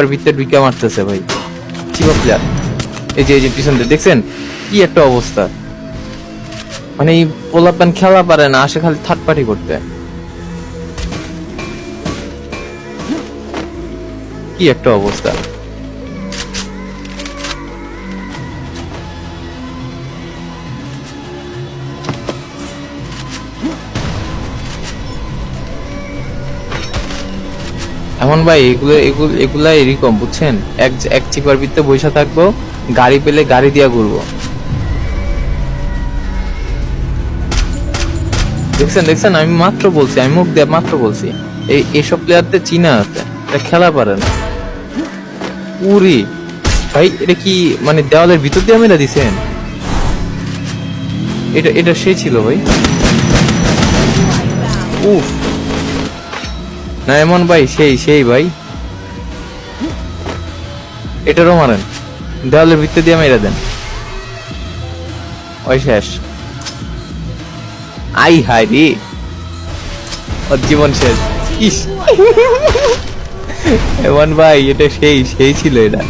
ভিতরে ঢুকে মারতেছে ভাই। চিপা প্লেয়ার, এই যে পিছন দিয়ে দেখছেন কি একটা অবস্থা। মানে এই পোলাপান খেলা পারে না, আসে খালি থার্ড পার্টি করতে। কি একটা অবস্থা। এমন ভাই এগুলা এরকম বুঝছেন, এক চিপার ভিতরে বসে থাকবো, গাড়ি পেলে গাড়ি দিয়া ঘুরবো। দেখছেন আমি মাত্র বলছি, আমি মুখ দিয়ে মাত্র বলছি এইসব প্লেয়ারদের চিনা আছে, খেলা পারে না। উরি ভাই, এটা কি মানে দেওয়ালের ভিতর দিয়ে মেরা দিছেন? এটা সেই ছিল ভাই। উফ, না এমন ভাই সেই ভাই, এটারও মারেন, দেওয়ালের ভিতর দিয়ে মেরা দেন, ওই শেষ। আই হাই রে, ওর জীবন শেষ। ইস এমন ভাই, এটা সেই ছিল এটা।